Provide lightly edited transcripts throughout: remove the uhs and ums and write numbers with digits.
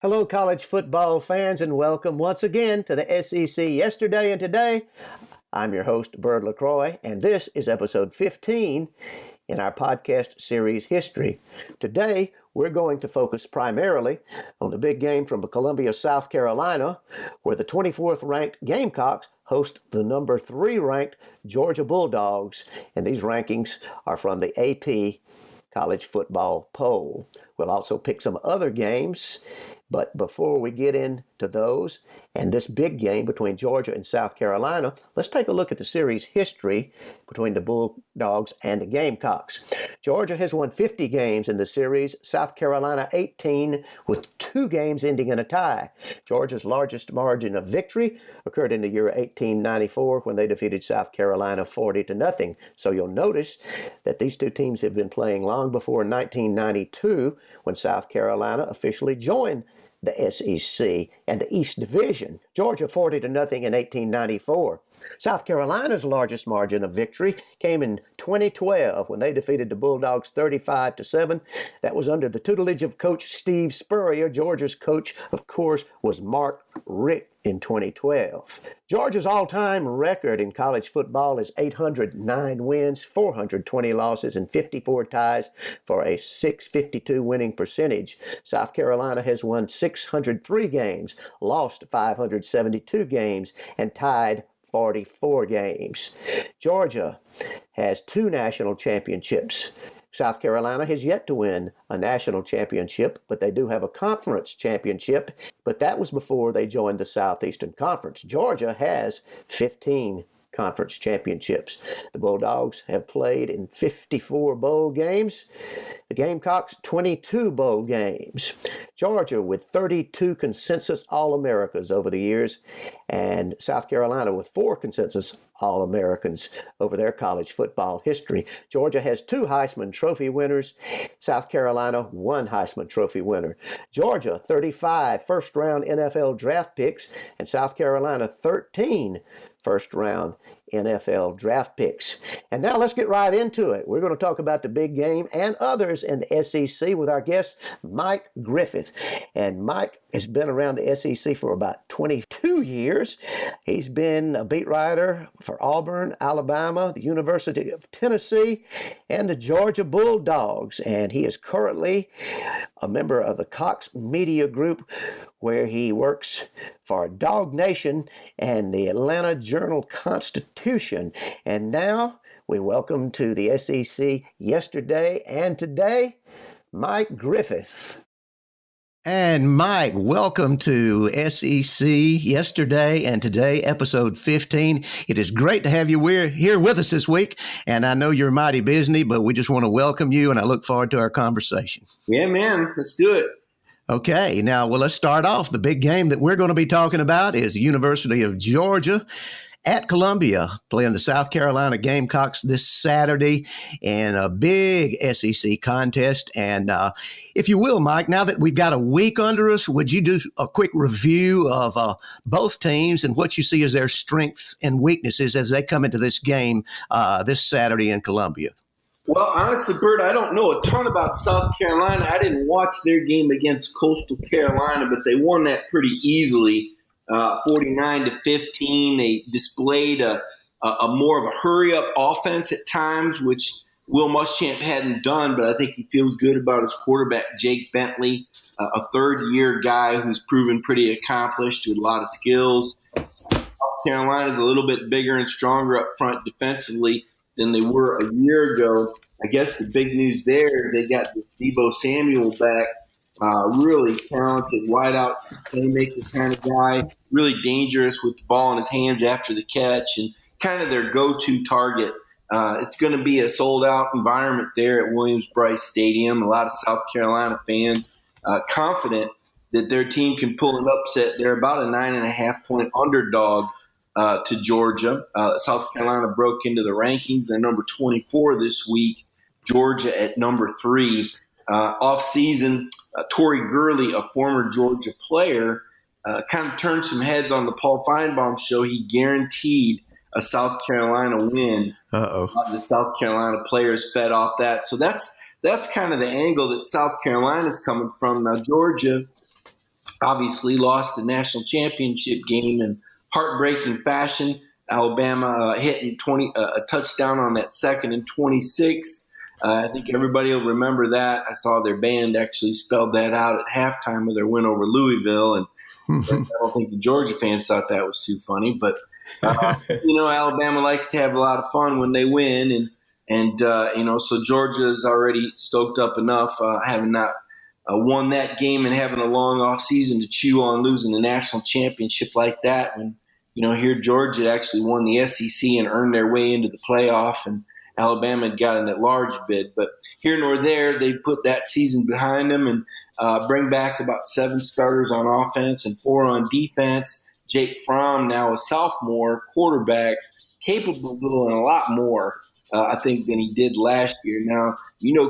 Hello, college football fans, and welcome once again to the SEC Yesterday and Today. I'm your host, Bert LaCroix, and this is episode 15 in our podcast series, History. Today, we're going to focus primarily on the big game from Columbia, South Carolina, where the 24th ranked Gamecocks host the number 3 ranked Georgia Bulldogs, and these rankings are from the AP College Football Poll. We'll also pick some other games. But before we get into those and this big game between Georgia and South Carolina, let's take a look at the series history between the Bulldogs and the Gamecocks. Georgia has won 50 games in the series, South Carolina 18, with 2 games ending in a tie. Georgia's largest margin of victory occurred in the year 1894 when they defeated South Carolina 40-0. So you'll notice that these two teams have been playing long before 1992 when South Carolina officially joined the SEC and the East Division. Georgia 40-0 in 1894. South Carolina's largest margin of victory came in 2012 when they defeated the Bulldogs 35-7. That was under the tutelage of Coach Steve Spurrier. Georgia's coach, of course, was Mark Richt in 2012. Georgia's all-time record in college football is 809 wins, 420 losses, and 54 ties for a .652 winning percentage. South Carolina has won 603 games, lost 572 games, and tied 44 games. Georgia has 2 national championships. South Carolina has yet to win a national championship, but they do have a conference championship, but that was before they joined the Southeastern Conference. Georgia has 15 conference championships. The Bulldogs have played in 54 bowl games. The Gamecocks, 22 bowl games. Georgia with 32 consensus All-Americas over the years, and South Carolina with 4 consensus All-Americans over their college football history. Georgia has 2 Heisman Trophy winners. South Carolina, 1 Heisman Trophy winner. Georgia, 35 first-round NFL draft picks, and South Carolina, 13 first-round NFL draft picks. And now let's get right into it. We're going to talk about the big game and others in the SEC with our guest, Mike Griffith. And Mike has been around the SEC for about 22 years. He's been a beat writer for Auburn, Alabama, the University of Tennessee, and the Georgia Bulldogs. And he is currently a member of the Cox Media Group, where he works for DawgNation and the Atlanta Journal-Constitution. And now we welcome to the SEC Yesterday and Today, Mike Griffith. And Mike, welcome to SEC Yesterday and Today, episode 15. It is great to have you here with us this week. And I know you're mighty busy, but we just want to welcome you, and I look forward to our conversation. Yeah, man, let's do it. Okay, now, well, let's start off. The big game that we're going to be talking about is the University of Georgia at Columbia, playing the South Carolina Gamecocks this Saturday in a big SEC contest. And if you will, Mike, now that we've got a week under us, would you do a quick review of both teams and what you see as their strengths and weaknesses as they come into this game this Saturday in Columbia? Well, honestly, Bert, I don't know a ton about South Carolina. I didn't watch their game against Coastal Carolina, but they won that pretty easily, 49-15. They displayed a more of a hurry-up offense at times, which Will Muschamp hadn't done, but I think he feels good about his quarterback, Jake Bentley, a third-year guy who's proven pretty accomplished with a lot of skills. South Carolina's a little bit bigger and stronger up front defensively than they were a year ago. I guess the big news there, they got Deebo Samuel back, really talented, wideout playmaker kind of guy, really dangerous with the ball in his hands after the catch, and kind of their go-to target. It's going to be a sold-out environment there at Williams-Brice Stadium. A lot of South Carolina fans confident that their team can pull an upset. They're about a 9.5-point underdog to Georgia. South Carolina broke into the rankings. They're number 24 this week. Georgia at number 3. Off-season, Torrey Gurley, a former Georgia player, kind of turned some heads on the Paul Feinbaum show. He guaranteed a South Carolina win. The South Carolina players fed off that. So that's kind of the angle that South Carolina's coming from. Now, Georgia obviously lost the national championship game in heartbreaking fashion. Alabama hitting a touchdown on that 2nd and 26. I think everybody will remember that. I saw their band actually spelled that out at halftime of their win over Louisville, and I don't think the Georgia fans thought that was too funny. But Alabama likes to have a lot of fun when they win, and so Georgia is already stoked up enough, having not won that game and having a long off season to chew on losing the national championship like that. When here Georgia actually won the SEC and earned their way into the playoff, and Alabama had got an at-large bid. But here nor there, they put that season behind them and bring back about 7 starters on offense and 4 on defense. Jake Fromm, now a sophomore quarterback, capable of doing a lot more, I think, than he did last year. Now,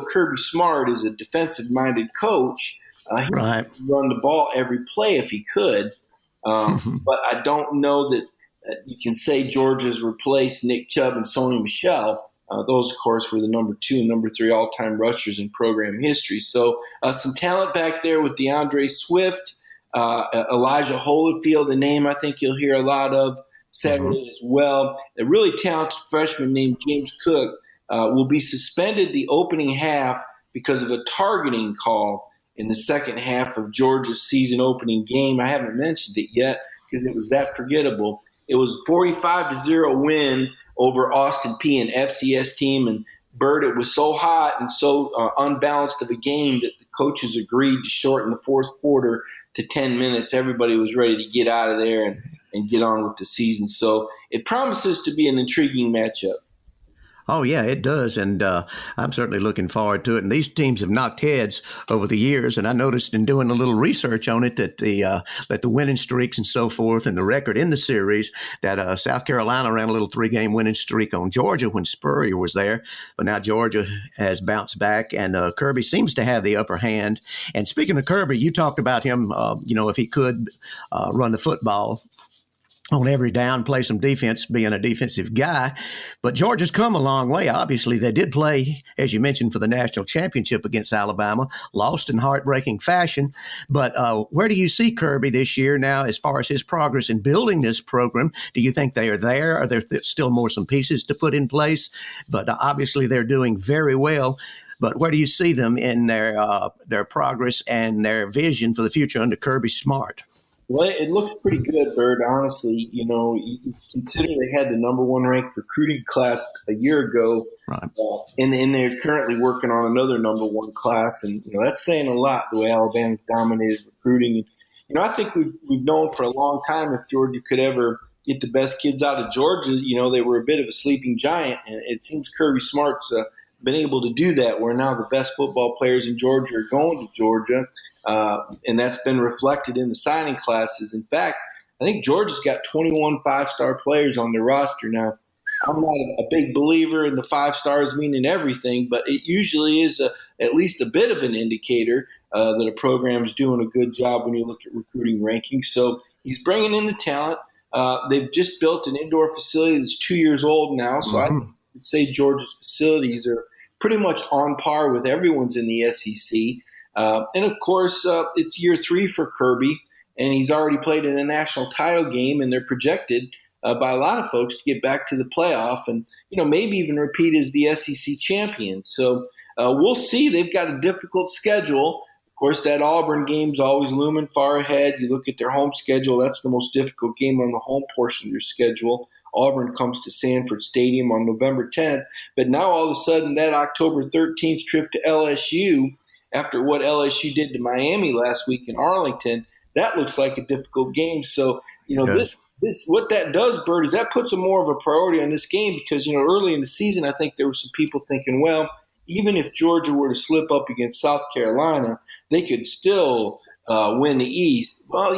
Kirby Smart is a defensive-minded coach. He Right. could run the ball every play if he could. But I don't know that you can say Georgia's replaced Nick Chubb and Sony Michel. Those, of course, were the number 2 and number 3 all-time rushers in program history. So some talent back there with DeAndre Swift, Elijah Holyfield, a name I think you'll hear a lot of Saturday as well. A really talented freshman named James Cook will be suspended the opening half because of a targeting call in the second half of Georgia's season opening game. I haven't mentioned it yet because it was that forgettable. It was 45-0 win over Austin Peay, an FCS team. And Bird, it was so hot and so unbalanced of a game that the coaches agreed to shorten the fourth quarter to 10 minutes. Everybody was ready to get out of there and get on with the season. So it promises to be an intriguing matchup. Oh, yeah, it does. And I'm certainly looking forward to it. And these teams have knocked heads over the years. And I noticed in doing a little research on it that the winning streaks and so forth and the record in the series that South Carolina ran a little 3-game winning streak on Georgia when Spurrier was there. But now Georgia has bounced back and Kirby seems to have the upper hand. And speaking of Kirby, you talked about him, if he could run the football on every down, play some defense, being a defensive guy. But Georgia's come a long way. Obviously, they did play, as you mentioned, for the national championship against Alabama, lost in heartbreaking fashion. But where do you see Kirby this year now as far as his progress in building this program? Do you think they are there? Are there still some pieces to put in place? But obviously, they're doing very well. But where do you see them in their progress and their vision for the future under Kirby Smart? Well, it looks pretty good, Bird, honestly. You consider they had the number 1 ranked recruiting class a year ago, right. And they're currently working on another number 1 class. And, that's saying a lot, the way Alabama dominated recruiting. And, I think we've known for a long time if Georgia could ever get the best kids out of Georgia, they were a bit of a sleeping giant. And it seems Kirby Smart's been able to do that, where now the best football players in Georgia are going to Georgia. And that's been reflected in the signing classes. In fact, I think Georgia's got 21 5-star players on their roster now. I'm not a big believer in the 5 stars meaning everything, but it usually is at least a bit of an indicator that a program's doing a good job when you look at recruiting rankings. So he's bringing in the talent. They've just built an indoor facility that's 2 years old now. So I would say Georgia's facilities are pretty much on par with everyone's in the SEC. And, of course, it's year 3 for Kirby, and he's already played in a national title game, and they're projected by a lot of folks to get back to the playoff and, maybe even repeat as the SEC champions. So we'll see. They've got a difficult schedule. Of course, that Auburn game's always looming far ahead. You look at their home schedule, that's the most difficult game on the home portion of your schedule. Auburn comes to Sanford Stadium on November 10th. But now all of a sudden that October 13th trip to LSU, after what LSU did to Miami last week in Arlington, that looks like a difficult game. So, this what that does, Bert, is that puts a more of a priority on this game because, early in the season, I think there were some people thinking, well, even if Georgia were to slip up against South Carolina, they could still win the East. Well,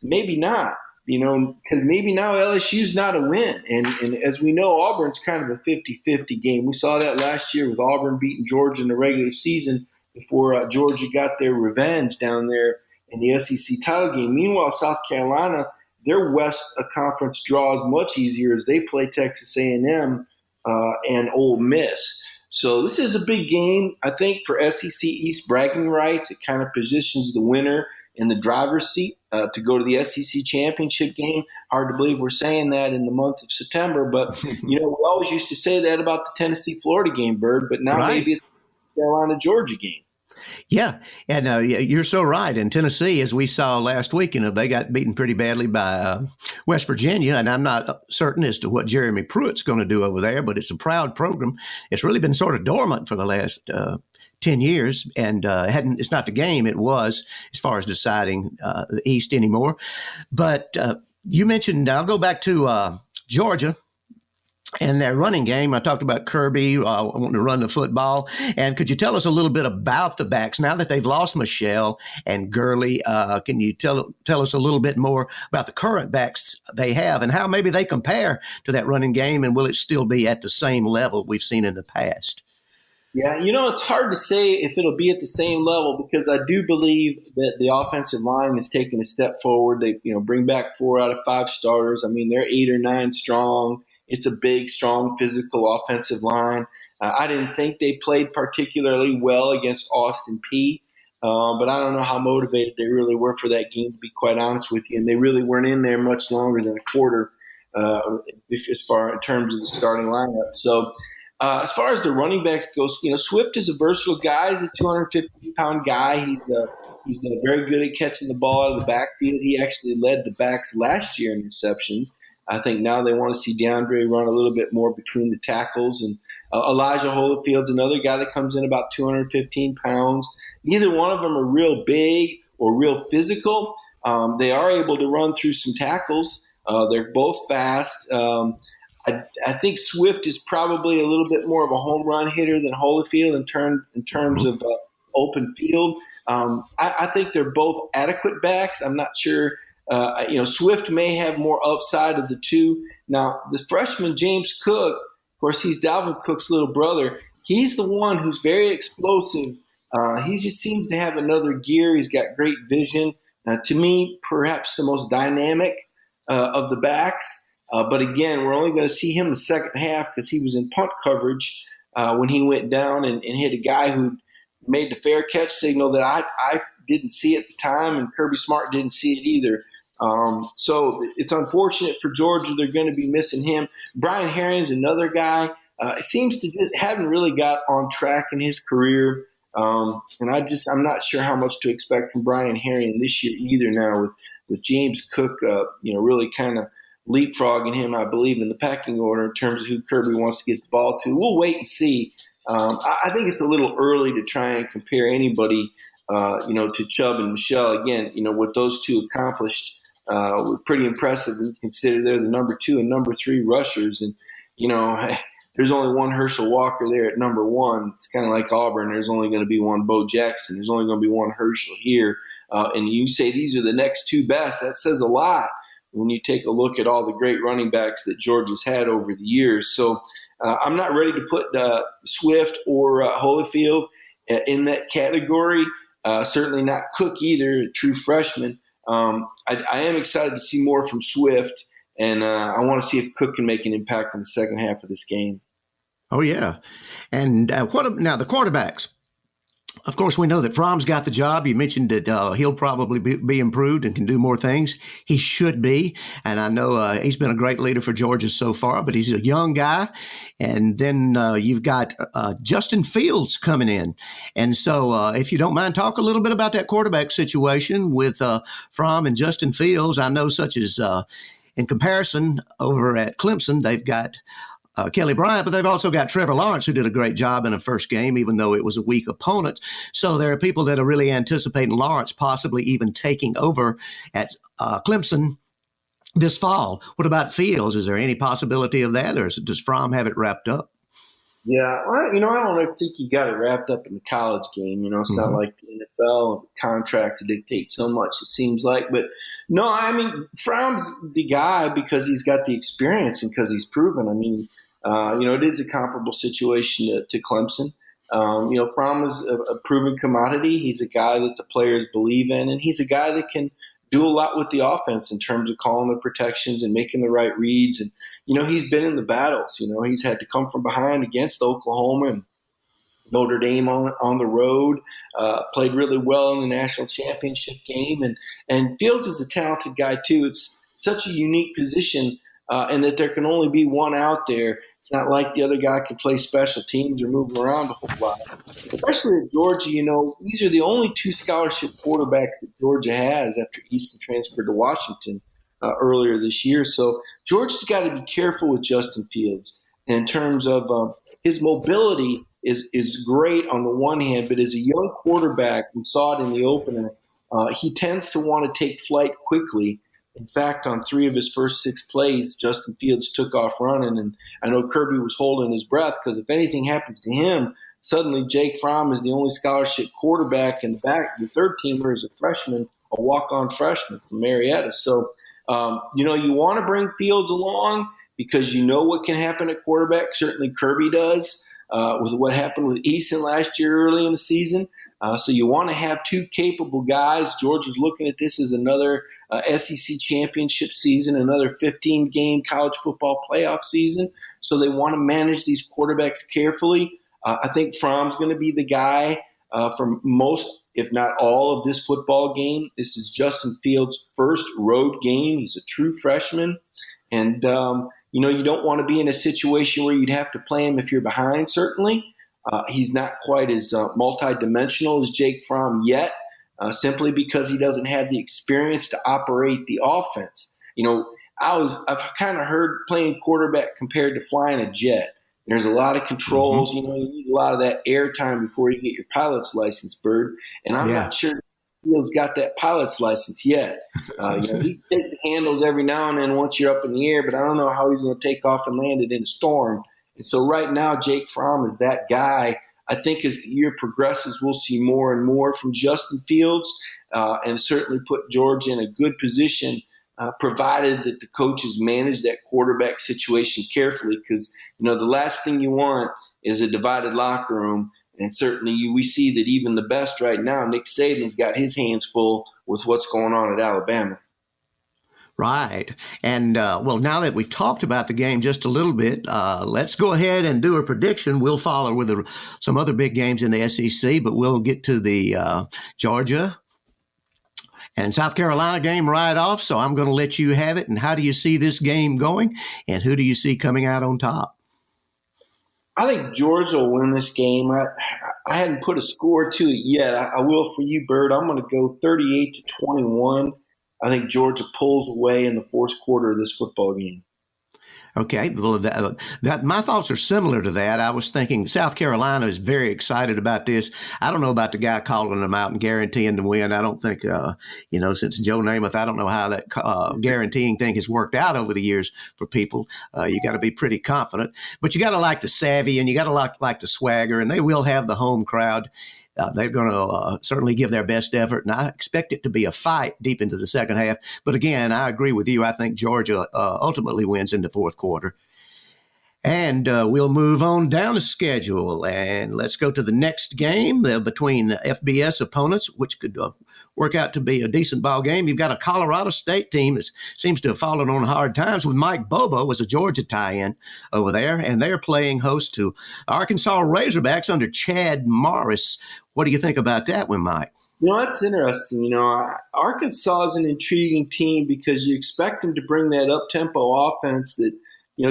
maybe not, because maybe now LSU's not a win. And as we know, Auburn's kind of a 50-50 game. We saw that last year with Auburn beating Georgia in the regular season before Georgia got their revenge down there in the SEC title game. Meanwhile, South Carolina, their West Conference draw is much easier as they play Texas A&M and Ole Miss. So this is a big game, I think, for SEC East bragging rights. It kind of positions the winner in the driver's seat to go to the SEC championship game. Hard to believe we're saying that in the month of September, but we always used to say that about the Tennessee-Florida game, Bird. But now Right. maybe it's the Carolina-Georgia game. Yeah, and you're so right. In Tennessee, as we saw last week, they got beaten pretty badly by West Virginia, and I'm not certain as to what Jeremy Pruitt's going to do over there, but it's a proud program. It's really been sort of dormant for the last 10 years, and it's not the game it was as far as deciding the East anymore. But you mentioned, I'll go back to Georgia. And their running game, I talked about Kirby wanting to run the football. And could you tell us a little bit about the backs now that they've lost Michelle and Gurley? Can you tell us a little bit more about the current backs they have and how maybe they compare to that running game? And will it still be at the same level we've seen in the past? Yeah, it's hard to say if it'll be at the same level because I do believe that the offensive line has taken a step forward. They, bring back 4 out of 5 starters. I mean, they're 8 or 9 strong. It's a big, strong, physical offensive line. I didn't think they played particularly well against Austin Peay, but I don't know how motivated they really were for that game, to be quite honest with you. And they really weren't in there much longer than a quarter as far in terms of the starting lineup. So as far as the running backs goes, Swift is a versatile guy. He's a 250-pound guy. He's very good at catching the ball out of the backfield. He actually led the backs last year in receptions. I think now they want to see DeAndre run a little bit more between the tackles. And Elijah Holyfield's another guy that comes in about 215 pounds. Neither one of them are real big or real physical. They are able to run through some tackles. They're both fast. I think Swift is probably a little bit more of a home run hitter than Holyfield in terms of open field. I think they're both adequate backs. I'm not sure. Swift may have more upside of the two. Now, the freshman James Cook, of course, he's Dalvin Cook's little brother. He's the one who's very explosive. He just seems to have another gear. He's got great vision. To me, perhaps the most dynamic of the backs. But again, we're only going to see him the second half because he was in punt coverage when he went down and hit a guy who made the fair catch signal that I didn't see at the time, and Kirby Smart didn't see it either. So it's unfortunate for Georgia. They're going to be missing him. Brian Herring's another guy. It seems to just haven't really got on track in his career. And I'm not sure how much to expect from Brian Herring this year either now with James Cook, really kind of leapfrogging him, I believe, in the pecking order in terms of who Kirby wants to get the ball to. We'll wait and see. I think it's a little early to try and compare anybody, to Chubb and Michelle. Again, what those two accomplished was pretty impressive. And consider they're the number 2 and number 3 rushers. And, there's only one Herschel Walker there at number 1. It's kind of like Auburn. There's only going to be one Bo Jackson. There's only going to be one Herschel here. And you say these are the next 2 best. That says a lot when you take a look at all the great running backs that Georgia's had over the years. So I'm not ready to put Swift or Holyfield in that category. Certainly not Cook either, a true freshman. I am excited to see more from Swift, and I want to see if Cook can make an impact in the second half of this game. Oh, yeah. And now the quarterbacks? Of course, we know that Fromm's got the job. You mentioned that he'll probably be improved and can do more things. He should be. And I know he's been a great leader for Georgia so far, but he's a young guy. And then you've got Justin Fields coming in. And so if you don't mind, talk a little bit about that quarterback situation with Fromm and Justin Fields. I know such as in comparison over at Clemson, they've got Kelly Bryant, but they've also got Trevor Lawrence, who did a great job in the first game, even though it was a weak opponent. So there are people that are really anticipating Lawrence possibly even taking over at Clemson this fall. What about Fields? Is there any possibility of that, or does Fromm have it wrapped up? Yeah, well, I don't think you got it wrapped up in the college game. It's not like the NFL contract to dictate so much, it seems like. But no, Fromm's the guy because he's got the experience and because he's proven. It is a comparable situation to Clemson. Fromm is a proven commodity. He's a guy that the players believe in, and he's a guy that can do a lot with the offense in terms of calling the protections and making the right reads. And, he's been in the battles. He's had to come from behind against Oklahoma and Notre Dame on the road, played really well in the national championship game. And Fields is a talented guy, too. It's such a unique position, and that there can only be one out there. It's not like the other guy can play special teams or move around a whole lot. Especially at Georgia, these are the only two scholarship quarterbacks that Georgia has after Easton transferred to Washington earlier this year. So Georgia's got to be careful with Justin Fields in terms of his mobility is great on the one hand, but as a young quarterback, we saw it in the opener, he tends to want to take flight quickly. In fact, on 3 of his first 6 plays, Justin Fields took off running, and I know Kirby was holding his breath because if anything happens to him, suddenly Jake Fromm is the only scholarship quarterback in the back. The third teamer is a freshman, a walk-on freshman from Marietta. So, you want to bring Fields along because you know what can happen at quarterback. Certainly Kirby does with what happened with Eason last year early in the season. So you want to have 2 capable guys. Georgia's looking at this as another SEC championship season, another 15-game college football playoff season. So they want to manage these quarterbacks carefully. I think Fromm's going to be the guy for most, if not all, of this football game. This is Justin Fields' first road game. He's a true freshman. And, you don't want to be in a situation where you'd have to play him if you're behind, certainly. He's not quite as multidimensional as Jake Fromm yet, simply because he doesn't have the experience to operate the offense. I've kind of heard playing quarterback compared to flying a jet. There's a lot of controls. You need a lot of that air time before you get your pilot's license, Bird. And I'm not sure Fields got that pilot's license yet. He take the handles every now and then once you're up in the air, but I don't know how he's going to take off and land it in a storm. And so right now, Jake Fromm is that guy. I think as the year progresses, we'll see more and more from Justin Fields and certainly put Georgia in a good position, provided that the coaches manage that quarterback situation carefully, because, the last thing you want is a divided locker room. And certainly we see that even the best right now, Nick Saban's got his hands full with what's going on at Alabama. Right. And, now that we've talked about the game just a little bit, let's go ahead and do a prediction. We'll follow with some other big games in the SEC, but we'll get to the Georgia and South Carolina game right off. So I'm going to let you have it. And how do you see this game going? And who do you see coming out on top? I think Georgia will win this game. I hadn't put a score to it yet. I will for you, Bird. I'm going to go 38-21. I think Georgia pulls away in the fourth quarter of this football game. Okay, well, that my thoughts are similar to that. I was thinking South Carolina is very excited about this. I don't know about the guy calling them out and guaranteeing to win. I don't think, since Joe Namath, I don't know how that guaranteeing thing has worked out over the years for people. You got to be pretty confident, but you got to like the savvy and you got to like the swagger, and they will have the home crowd. They're going to certainly give their best effort, and I expect it to be a fight deep into the second half. But again, I agree with you. I think Georgia ultimately wins in the fourth quarter. And we'll move on down the schedule, and let's go to the next game between FBS opponents, which could work out to be a decent ball game. You've got a Colorado State team that seems to have fallen on hard times with Mike Bobo as a Georgia tie-in over there, and they're playing host to Arkansas Razorbacks under Chad Morris. What do you think about that one, Mike? That's interesting. Arkansas is an intriguing team because you expect them to bring that up-tempo offense that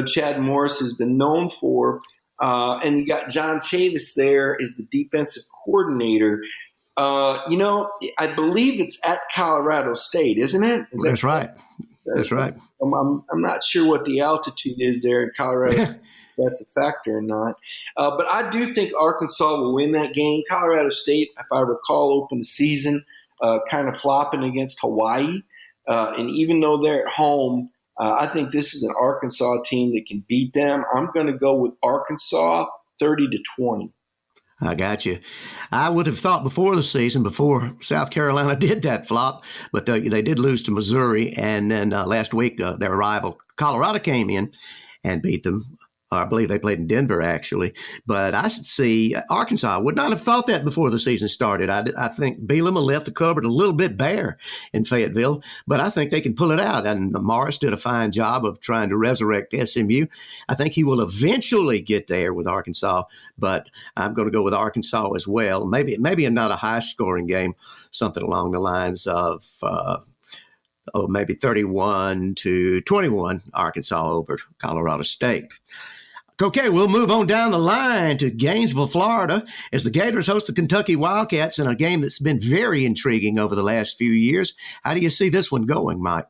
Chad Morris has been known for. And you got John Chavis there as the defensive coordinator. I believe it's at Colorado State, isn't it? That's right. That's right. I'm not sure what the altitude is there in Colorado. That's a factor or not. But I do think Arkansas will win that game. Colorado State, if I recall, opened the season kind of flopping against Hawaii. And even though they're at home, I think this is an Arkansas team that can beat them. I'm going to go with Arkansas 30-20. I got you. I would have thought before the season, before South Carolina did that flop, but they did lose to Missouri. And then last week, their rival Colorado came in and beat them I believe they played in Denver, actually. But I see Arkansas would not have thought that before the season started. I think Bielema left the cupboard a little bit bare in Fayetteville, but I think they can pull it out. And Morris did a fine job of trying to resurrect SMU. I think he will eventually get there with Arkansas, but I'm going to go with Arkansas as well. Maybe not a high-scoring game, something along the lines of maybe 31-21, Arkansas over Colorado State. Okay, we'll move on down the line to Gainesville, Florida, as the Gators host the Kentucky Wildcats in a game that's been very intriguing over the last few years. How do you see this one going, Mike?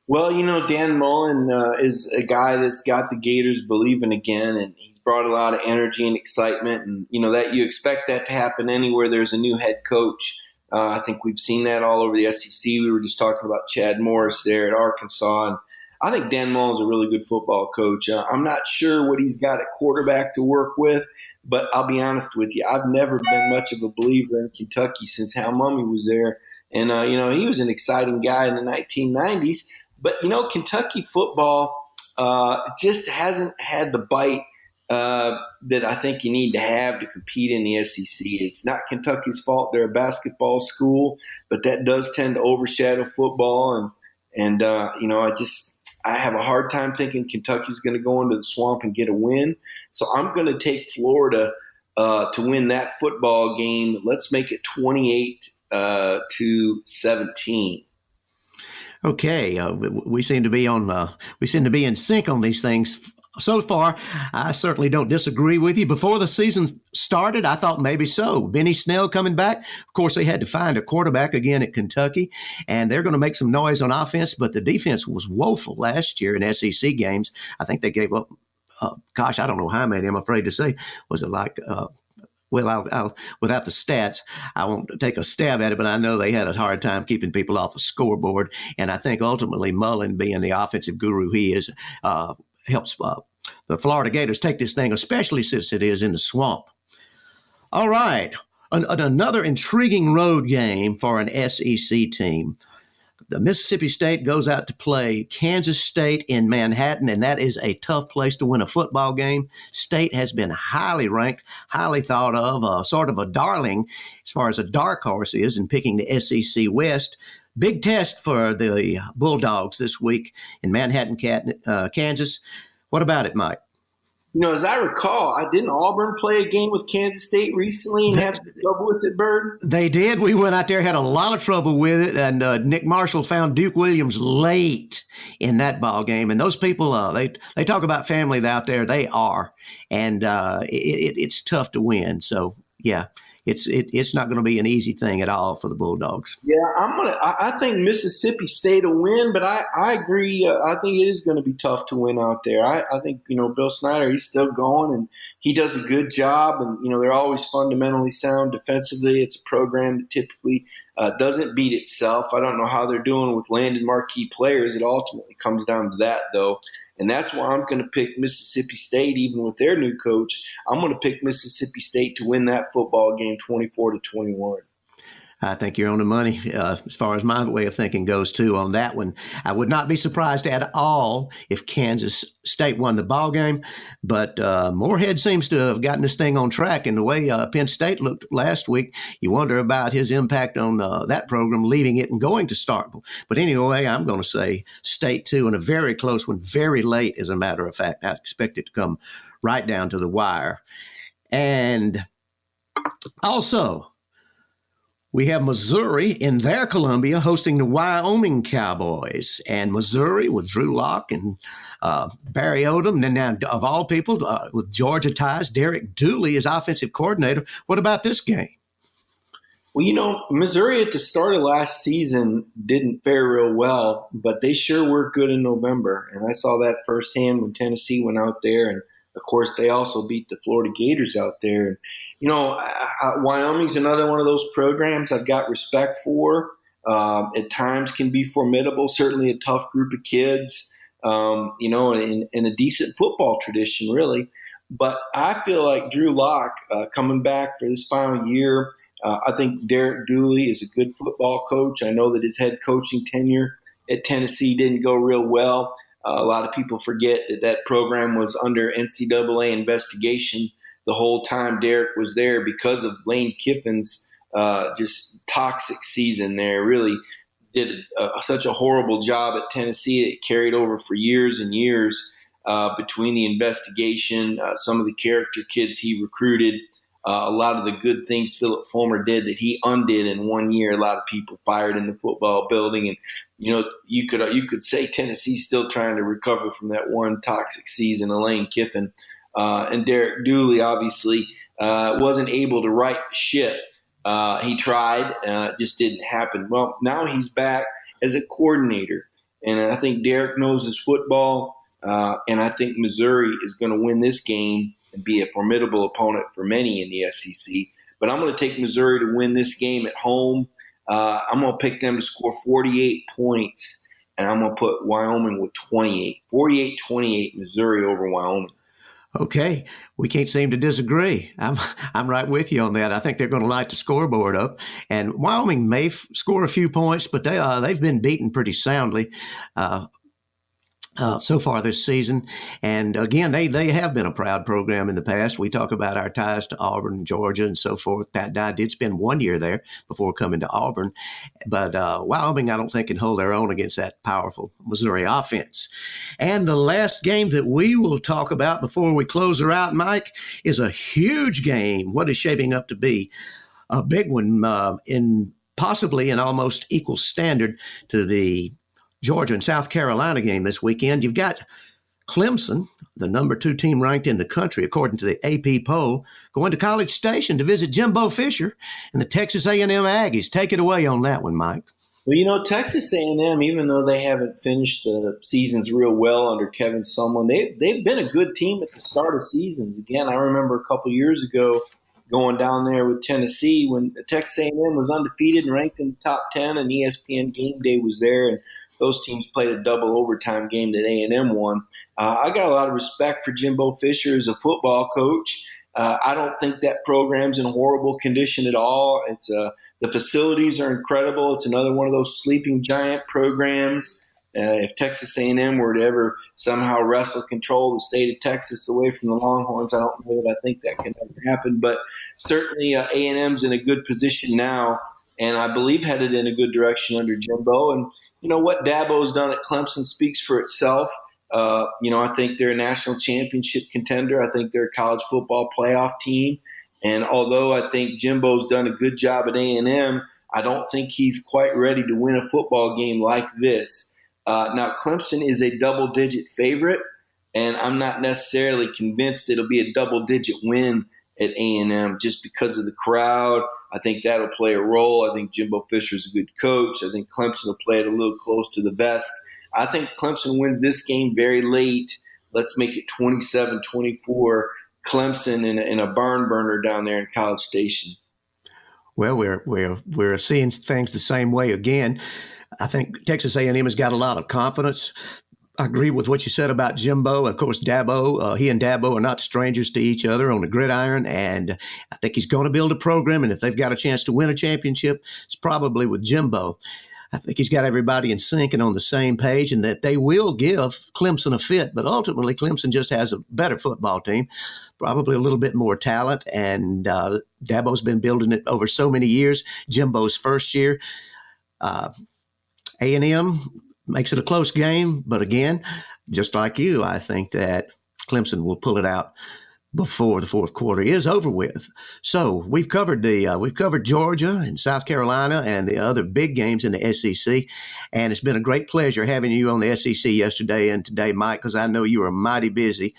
Well, Dan Mullen is a guy that's got the Gators believing again, and he's brought a lot of energy and excitement. And, that you expect that to happen anywhere there's a new head coach. I think we've seen that all over the SEC. We were just talking about Chad Morris there at Arkansas, and I think Dan Mullen's a really good football coach. I'm not sure what he's got at quarterback to work with, but I'll be honest with you. I've never been much of a believer in Kentucky since Hal Mumme was there. And, he was an exciting guy in the 1990s. But, Kentucky football just hasn't had the bite that I think you need to have to compete in the SEC. It's not Kentucky's fault. They're a basketball school, but that does tend to overshadow football. And I have a hard time thinking Kentucky's going to go into the swamp and get a win. So I'm going to take Florida to win that football game. Let's make it 28-17. Okay, we seem to be in sync on these things. So far, I certainly don't disagree with you. Before the season started, I thought maybe so. Benny Snell coming back. Of course, they had to find a quarterback again at Kentucky, and they're going to make some noise on offense, but the defense was woeful last year in SEC games. I think they gave up, I don't know how many, I'm afraid to say. Was it like I'll without the stats, I won't take a stab at it, but I know they had a hard time keeping people off the scoreboard. And I think ultimately Mullen, being the offensive guru he is, helps the Florida Gators take this thing, especially since it is in the swamp. All right, another intriguing road game for an SEC team. The Mississippi State goes out to play Kansas State in Manhattan, and that is a tough place to win a football game. State has been highly ranked, highly thought of, sort of a darling as far as a dark horse is in picking the SEC West. Big test for the Bulldogs this week in Manhattan, Kansas. What about it, Mike? As I recall, didn't Auburn play a game with Kansas State recently and have some trouble with it, Bird? They did. We went out there, had a lot of trouble with it, and Nick Marshall found Duke Williams late in that ball game. And those people, they talk about family out there. They are, and it's tough to win. So yeah. It's not going to be an easy thing at all for the Bulldogs. Yeah, I think Mississippi State will win, but I agree. I think it is going to be tough to win out there. I think Bill Snyder, he's still going and he does a good job. And they're always fundamentally sound defensively. It's a program that typically doesn't beat itself. I don't know how they're doing with landing marquee players. It ultimately comes down to that, though. And that's why I'm going to pick Mississippi State, even with their new coach. I'm going to pick Mississippi State to win that football game 24-21. I think you're on the money as far as my way of thinking goes, too, on that one. I would not be surprised at all if Kansas State won the ball game, but Moorhead seems to have gotten this thing on track. And the way Penn State looked last week, you wonder about his impact on that program, leaving it and going to Starkville. But anyway, I'm going to say State, too, and a very close one, very late, as a matter of fact. I expect it to come right down to the wire. And also, we have Missouri in their Columbia hosting the Wyoming Cowboys. And Missouri with Drew Lock and Barry Odom, and now of all people, with Georgia ties, Derek Dooley as offensive coordinator. What about this game? Well, Missouri at the start of last season didn't fare real well, but they sure were good in November. And I saw that firsthand when Tennessee went out there. And, of course, they also beat the Florida Gators out there. And, Wyoming's another one of those programs I've got respect for. At times can be formidable, certainly a tough group of kids, in a decent football tradition, really. But I feel like Drew Lock coming back for this final year, I think Derek Dooley is a good football coach. I know that his head coaching tenure at Tennessee didn't go real well. A lot of people forget that program was under NCAA investigation the whole time Derek was there because of Lane Kiffin's just toxic season there. Really did such a horrible job at Tennessee. It carried over for years and years between the investigation, some of the character kids he recruited, a lot of the good things Philip Fulmer did that he undid in 1 year. A lot of people fired in the football building, and you could say Tennessee's still trying to recover from that one toxic season of Lane Kiffin. And Derek Dooley obviously wasn't able to right the ship. He tried, it just didn't happen. Well, now he's back as a coordinator, and I think Derek knows his football, and I think Missouri is going to win this game and be a formidable opponent for many in the SEC. But I'm going to take Missouri to win this game at home. I'm going to pick them to score 48 points, and I'm going to put Wyoming with 28. 48-28 Missouri over Wyoming. Okay, we can't seem to disagree. I'm right with you on that. I think they're going to light the scoreboard up, and Wyoming may score a few points, but they've been beaten pretty soundly so far this season. And again, they have been a proud program in the past. We talk about our ties to Auburn, Georgia, and so forth. Pat Dye did spend 1 year there before coming to Auburn. But Wyoming, I don't think, can hold their own against that powerful Missouri offense. And the last game that we will talk about before we close her out, Mike, is a huge game. What is shaping up to be a big one in possibly an almost equal standard to the Georgia and South Carolina game this weekend. You've got Clemson, the number 2 team ranked in the country, according to the AP poll, going to College Station to visit Jimbo Fisher and the Texas A&M Aggies. Take it away on that one, Mike. Well, Texas A&M, even though they haven't finished the seasons real well under Kevin Sumlin, they've been a good team at the start of seasons. Again, I remember a couple years ago going down there with Tennessee when Texas A&M was undefeated and ranked in the top 10, and ESPN Game Day was there, and those teams played a double overtime game that A&M won. I got a lot of respect for Jimbo Fisher as a football coach. I don't think that program's in horrible condition at all. It's the facilities are incredible. It's another one of those sleeping giant programs. If Texas A&M were to ever somehow wrestle control the state of Texas away from the Longhorns, I don't know that I think that can ever happen. But certainly A&M's in a good position now, and I believe headed in a good direction under Jimbo. And what Dabo's done at Clemson speaks for itself. I think they're a national championship contender. I think they're a college football playoff team. And although I think Jimbo's done a good job at A&M, I don't think he's quite ready to win a football game like this. Now, Clemson is a double-digit favorite, and I'm not necessarily convinced it'll be a double-digit win at A&M just because of the crowd. I think that'll play a role. I think Jimbo Fisher's a good coach. I think Clemson will play it a little close to the vest. I think Clemson wins this game very late. Let's make it 27-24. Clemson in a barn burner down there in College Station. Well, we're seeing things the same way again. I think Texas A&M has got a lot of confidence. I agree with what you said about Jimbo. Of course, Dabo, he and Dabo are not strangers to each other on the gridiron, and I think he's going to build a program, and if they've got a chance to win a championship, it's probably with Jimbo. I think he's got everybody in sync and on the same page, and that they will give Clemson a fit, but ultimately Clemson just has a better football team, probably a little bit more talent, and Dabo's been building it over so many years. Jimbo's first year. A&M makes it a close game, but again, just like you, I think that Clemson will pull it out before the fourth quarter is over with. So we've covered Georgia and South Carolina and the other big games in the SEC, and it's been a great pleasure having you on the SEC yesterday and today, Mike, because I know you are mighty busy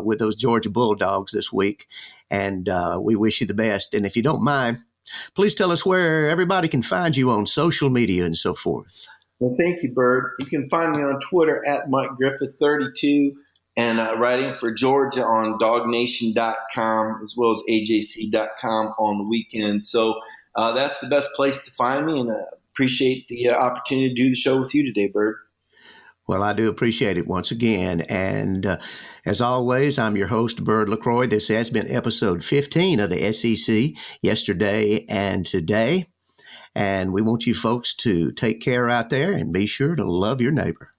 with those Georgia Bulldogs this week, and we wish you the best. And if you don't mind, please tell us where everybody can find you on social media and so forth. Well, thank you, Bird. You can find me on Twitter at MikeGriffith32 and writing for Georgia on DawgNation.com as well as AJC.com on the weekend. So that's the best place to find me, and appreciate the opportunity to do the show with you today, Bird. Well, I do appreciate it once again. And as always, I'm your host, Bird LaCroix. This has been episode 15 of the SEC, Yesterday and Today. And we want you folks to take care out there and be sure to love your neighbor.